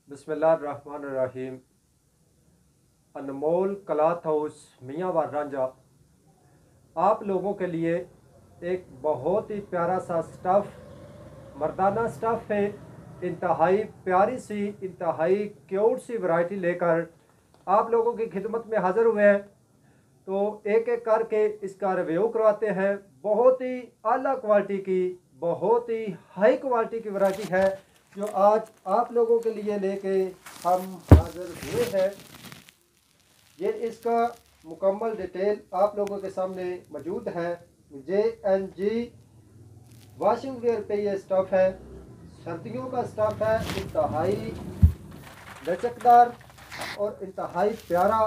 बिस्मिल्लाहिर्रहमानिर्रहीम। अनमोल cloth house मियाँ वार रांझा आप लोगों के लिए एक बहुत ही प्यारा सा स्टफ़ मर्दाना स्टफ़ है। इंतहाई प्यारी सी इंतहाई क्यूट सी वैरायटी लेकर आप लोगों की खिदमत में हाज़िर हुए हैं। तो एक एक करके इसका रिव्यू करवाते हैं। बहुत ही आला क्वालिटी की बहुत ही हाई क्वालिटी की वैरायटी है जो आज आप लोगों के लिए लेके हम हाजिर हुए हैं। ये इसका मुकम्मल डिटेल आप लोगों के सामने मौजूद है। JNG वॉशिंग वेयर पे ये स्टफ़ है, सर्दियों का स्टफ़ है, इंतहाई लचकदार और इंतहाई प्यारा।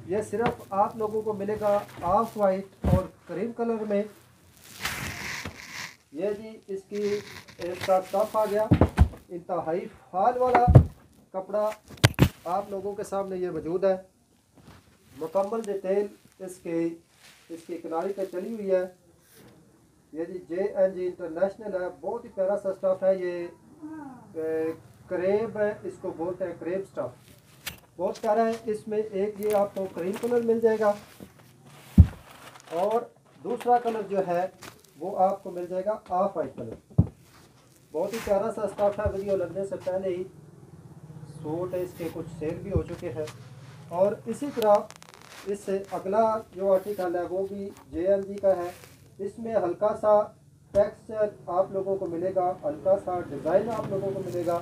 ये सिर्फ आप लोगों को मिलेगा ऑफ वाइट और क्रीम कलर में। ये जी इसका स्टफ़ आ गया, इंतहाई फाल वाला कपड़ा आप लोगों के सामने ये मौजूद है। मुकम्मल डिटेल इसकी किनारी पे चली हुई है। ये जी JNG इंटरनेशनल है, बहुत ही प्यारा सा स्टफ़ है। ये क्रेब है, इसको बोलते हैं क्रेब स्टफ़, बहुत प्यारा है। इसमें एक ये आपको क्रीम कलर मिल जाएगा और दूसरा कलर जो है वो आपको मिल जाएगा ऑफ वाइट कलर। बहुत ही प्यारा सा स्टफ़ है। वीडियो लगने से पहले ही सूट इसके कुछ सेल भी हो चुके हैं। और इसी तरह इससे अगला जो आर्टिकल है वो भी JNG का है। इसमें हल्का सा टेक्सचर आप लोगों को मिलेगा, हल्का सा डिज़ाइन आप लोगों को मिलेगा।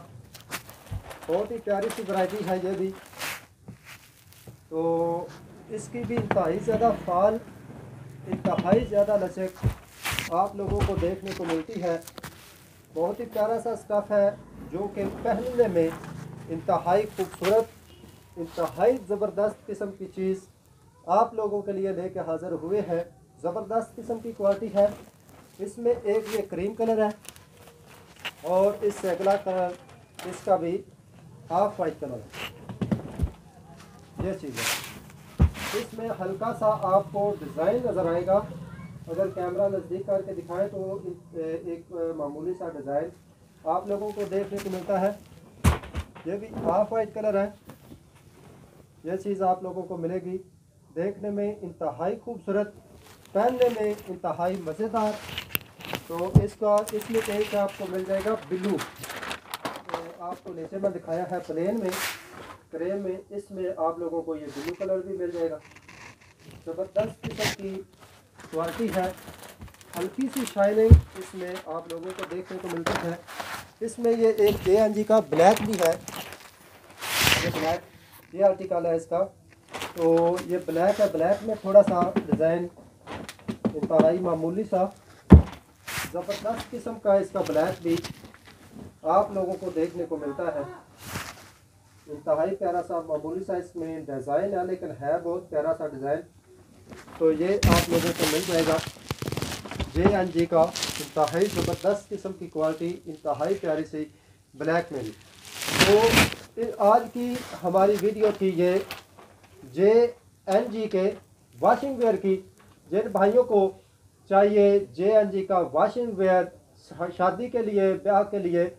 बहुत ही प्यारी सी वैरायटी है ये भी। तो इसकी भी इंतहाई ज़्यादा फाल, इंतहाई ज़्यादा लचक आप लोगों को देखने को मिलती है। बहुत ही प्यारा सा स्टफ़ है जो कि पहनने में इंतहाई खूबसूरत, इंतहाई ज़बरदस्त किस्म की चीज़ आप लोगों के लिए लेके हाज़िर हुए हैं। ज़बरदस्त किस्म की क्वालिटी है। इसमें एक ये क्रीम कलर है और इससे अगला कलर इसका भी ऑफ वाइट कलर है। ये चीज़ है, इसमें हल्का सा आपको डिज़ाइन नज़र आएगा। अगर कैमरा नज़दीक करके दिखाएं तो एक मामूली सा डिज़ाइन आप लोगों को देखने को मिलता है। ये भी ऑफ वाइट कलर है। यह चीज़ आप लोगों को मिलेगी, देखने में इंतहाई खूबसूरत, पहनने में इंतहाई मज़ेदार। तो इसमें एक आपको मिल जाएगा ब्लू, आपको नीचे में दिखाया है प्लेन में, क्रीम में। इसमें आप लोगों को ये ब्लू कलर भी मिल जाएगा। ज़बरदस्त किस्म की क्वालिटी है, हल्की सी शाइनिंग इसमें आप लोगों को देखने को मिलती है। इसमें ये एक JNG का ब्लैक भी है। ये ब्लैक ये आर्टिकल है इसका। तो ये ब्लैक है, ब्लैक में थोड़ा सा डिज़ाइन इंतहाई मामूली सा ज़बरदस्त किस्म का इसका ब्लैक भी आप लोगों को देखने को मिलता है। इंतहाई प्यारा सा मामूली सा इसमें डिज़ाइन है, लेकिन है बहुत प्यारा सा डिज़ाइन। तो ये आप लोगों को मिल जाएगा JNG का इंतहाई ज़बरदस्त किस्म की क्वालिटी, इंतहाई प्यारी सी ब्लैक में भी। तो आज की हमारी थी ये JNG के वॉशिंग वेयर की। जिन भाइयों को चाहिए JNG का वॉशिंग वेयर शादी के लिए, ब्याह के लिए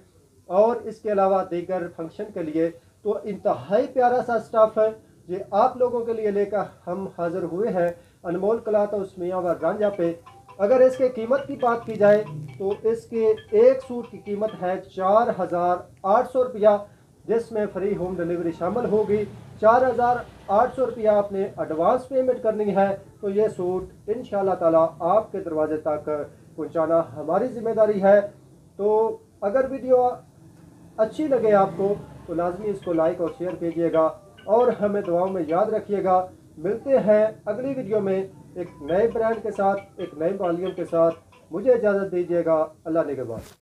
और इसके अलावा दीगर फंक्शन के लिए, तो इंतहाई प्यारा सा स्टफ़ है ये आप लोगों के लिए लेकर हम हाज़िर हुए हैं अनमोल क्लॉथ हाउस मियाँ वार रांझा पे। अगर इसके कीमत की बात की जाए तो इसके एक सूट की कीमत है 4800 रुपया, जिसमें फ्री होम डिलीवरी शामिल होगी। 4800 रुपया आपने एडवांस पेमेंट करनी है। तो ये सूट इंशाल्लाह ताला आपके दरवाजे तक पहुंचाना हमारी जिम्मेदारी है। तो अगर वीडियो अच्छी लगे आपको तो लाजमी इसको लाइक और शेयर कीजिएगा और हमें दुआओं में याद रखिएगा। मिलते हैं अगली वीडियो में एक नए ब्रांड के साथ, एक नए वॉल्यूम के साथ। मुझे इजाज़त दीजिएगा। अल्लाह निगहबान।